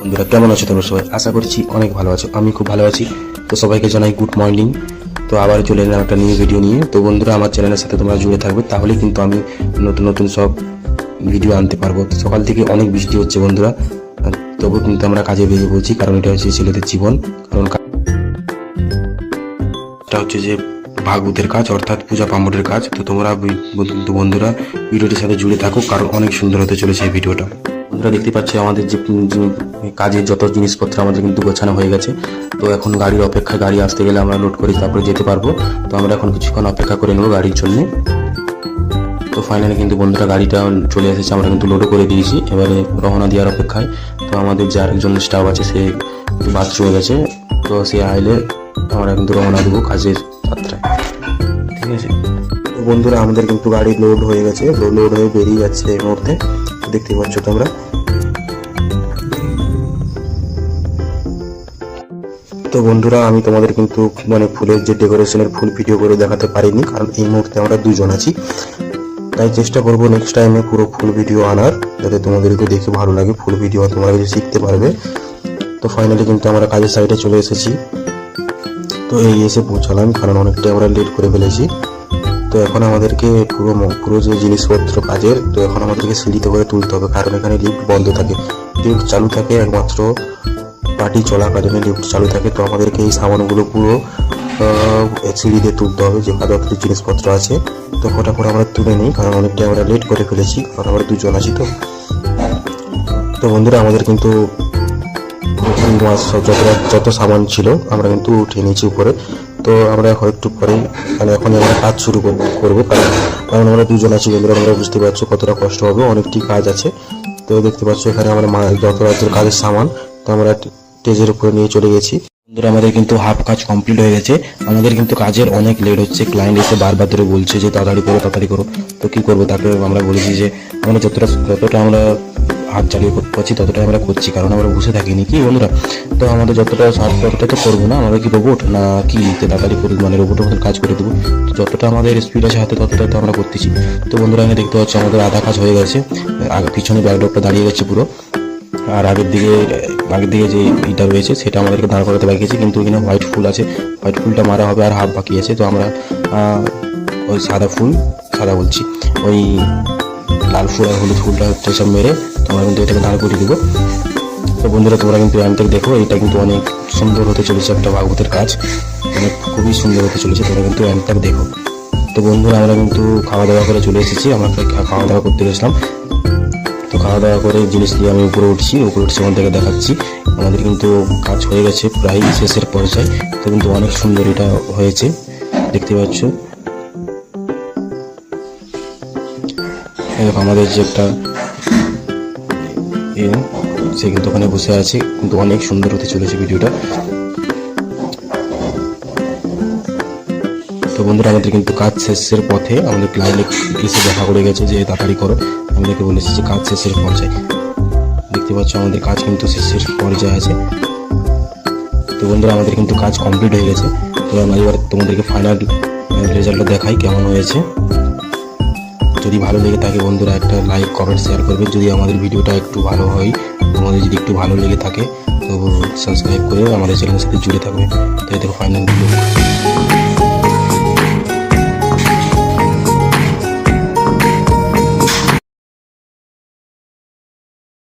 বন্ধুরা কেমন আছো তোমরা সবাই? আশা করছি অনেক ভালো আছো। আমি খুব ভালো আছি। তো সবাইকে জানাই গুড মর্নিং। তো আবার চলে এলাম একটা নিউ ভিডিও নিয়ে। তো বন্ধুরা আমার চ্যানেলের সাথে তোমরা জুড়ে থাকবে, তাহলে কিন্তু আমি নতুন নতুন সব ভিডিও আনতে পারবো। তো সকাল থেকে অনেক বৃষ্টি হচ্ছে বন্ধুরা, তবু কিন্তু আমরা কাজে বেরিয়ে পড়ছি, কারণ এটা হচ্ছে ছেলেদের জীবন। কারণ এটা হচ্ছে যে ভাগবতের কাজ, অর্থাৎ পূজা পামরের কাজ। তো তোমরা বন্ধুরা ভিডিওটির সাথে জুড়ে থাকো, কারণ অনেক সুন্দর হতে চলেছে এই ভিডিওটা। বন্ধুরা দেখতে পাচ্ছি আমাদের যে কাজের যত জিনিসপত্র আমাদের কিন্তু গোছানো হয়ে গেছে। তো এখন গাড়ির অপেক্ষায়, গাড়ি আসতে গেলে আমরা লোড করে তারপরে যেতে পারবো। তো আমরা এখন কিছুক্ষণ অপেক্ষা করে নেবো গাড়ির জন্য। তো ফাইনালি কিন্তু বন্ধুরা গাড়িটা চলে এসেছে, আমরা কিন্তু লোডও করে দিয়েছি। এবারে রওনা দেওয়ার অপেক্ষায়। তো আমাদের যে আরেকজন স্টাফ আছে সে বাথরুমে গেছে, তো সে আইলে আমরা কিন্তু রওনা দেবো কাজের যাত্রায়। ঠিক আছে, তো বন্ধুরা আমাদের কিন্তু গাড়ি লোড হয়ে গেছে, লোড হয়ে বেরিয়ে যাচ্ছে এই মুহূর্তে। দেখতে পাচ্ছ তোমরা। তো বন্ধুরা আমি তোমাদের কিন্তু ফুলের যে ডেকোরেশনের ফুল ভিডিও করে দেখাতে পারিনি, কারণ এই মুহূর্তে আমরা দুজন আছি। তাই চেষ্টা করবো নেক্সট টাইমে পুরো ফুল ভিডিও আনার, যাতে তোমাদেরকে দেখে ভালো লাগে। ফুল ভিডিও তোমরা কিছু শিখতে পারবে। তো ফাইনালি কিন্তু আমরা কাজের সাইডে চলে এসেছি। তো এই এসে পৌঁছালাম, কারণ অনেকটাই আমরা লেট করে ফেলেছি। তো এখন আমাদেরকে পুরো যে জিনিসপত্র কাজের, তো এখন আমাদেরকে সিঁড়িতে করে তুলতে হবে, কারণ এখানে লিফট বন্ধ থাকে। লিফট চালু থাকে একমাত্র পার্টি চলাকালীন লিফট চালু থাকে। তো আমাদেরকে এই সামানগুলো পুরো সিঁড়ি দিয়ে তুলতে হবে, যে যত জিনিসপত্র আছে। তো ফটাফট আমরা তুলে নিই, কারণ অনেকটাই আমরা লেট করে ফেলেছি, কারণ আমরা দুজন আছি। তো বন্ধুরা আমাদের কিন্তু যত সামান ছিল আমরা কিন্তু উঠিয়ে নিয়েছি উপরে। তো আমরা এখন একটু পরে এখন আমরা কাজ শুরু করবো, কারণ আমরা দুজন আছি বন্ধুরা। আমরা বুঝতে পারছো কতটা কষ্ট হবে, অনেকটি কাজ আছে। তো দেখতে পাচ্ছ এখানে আমরা যত রাজ্যের কাজের সামান তো আমরা স্টেজের উপরে নিয়ে চলে গেছি। বন্ধুরা আমাদের কিন্তু হাফ কাজ কমপ্লিট হয়ে গেছে। আমাদের কিন্তু কাজের অনেক লেট হচ্ছে। ক্লায়েন্ট এসে বারবার ধরে বলছে যে তাড়াতাড়ি করো। তো কি করবো, তাকে আমরা বলেছি যে আমরা যতটা আমরা হাত চালিয়ে করতে পারছি ততটাই আমরা করছি, কারণ আমরা বসে থাকিনি কি বন্ধুরা। তো আমাদের যতটা ততটা তো করবো না, আমাদের কি রোবট না কি তাড়াতাড়ি করে রোবটের মধ্যে কাজ করে দেবো। যতটা আমাদের স্পিড আছে হাতে ততটা তো আমরা করতেছি। তো বন্ধুরা আমি দেখতে পাচ্ছি আমাদের আধা কাজ হয়ে গেছে। পিছনে ব্যাকড্রপটা দাঁড়িয়ে গেছে পুরো, আর আগের দিকে যে ইটা রয়েছে সেটা আমাদেরকে দাঁড় করাতে বাকি আছে। কিন্তু এখানে হোয়াইট ফুল আছে, হোয়াইট ফুলটা মারা হবে আর হাফ বাকি আছে। তো আমরা ওই সাদা বলছি ওই লাল ফুল আর হলুদ ফুলটা সব মেরে তোমরা কিন্তু এটাকে দাঁড় করিয়ে দেবো। তো বন্ধুরা তোমরা কিন্তু অ্যান্ডটাকে দেখো, এটা কিন্তু অনেক সুন্দর হতে চলেছে, একটা ভাগবতের কাজ খুবই সুন্দর হতে চলেছে। তোমরা কিন্তু অ্যান্ডটাকে দেখো। তো বন্ধুরা আমরা কিন্তু খাওয়া দাওয়া করে চলে এসেছি। আমরা খাওয়া দাওয়া করতে গেছিলাম। তো খাওয়া দাওয়া করে জিনিস নিয়ে আমি উপরে উঠছি আমাদেরকে দেখাচ্ছি। আমাদের কিন্তু কাজ হয়ে গেছে প্রায় শেষের পর্যায়ে। তো কিন্তু অনেক সুন্দর এটা হয়েছে, দেখতে পাচ্ছ। আমাদের যে একটা সে কিন্তু ওখানে বসে আছে, কিন্তু অনেক সুন্দর হতে চলেছে ভিডিওটা। তো বন্ধুরা আমাদের কিন্তু কাজ শেষের পথে আমাদের ক্লায়েন্ট এসে দেখা করে গেছে যে তাড়াতাড়ি করো। আমাদেরকে বলেছি যে কাজ শেষের পর্যায়ে। দেখতে পাচ্ছ আমাদের কাজ কিন্তু শেষের পর্যায়ে আছে। তো বন্ধুরা আমাদের কিন্তু কাজ কমপ্লিট হয়ে গেছে। তো আমরা এবার তোমাদেরকে ফাইনাল রেজাল্টটা দেখাই কেমন হয়েছে। যদি ভালো লেগে থাকে বন্ধুরা একটা লাইক কমেন্ট শেয়ার করবে। যদি আমাদের ভিডিওটা একটু ভালো হয়, তোমাদের যদি একটু ভালো লেগে থাকে তো সাবস্ক্রাইব করে আমাদের চ্যানেলের সাথে জুড়ে থাকবে। তো দেখো ফাইনাল ভিডিও।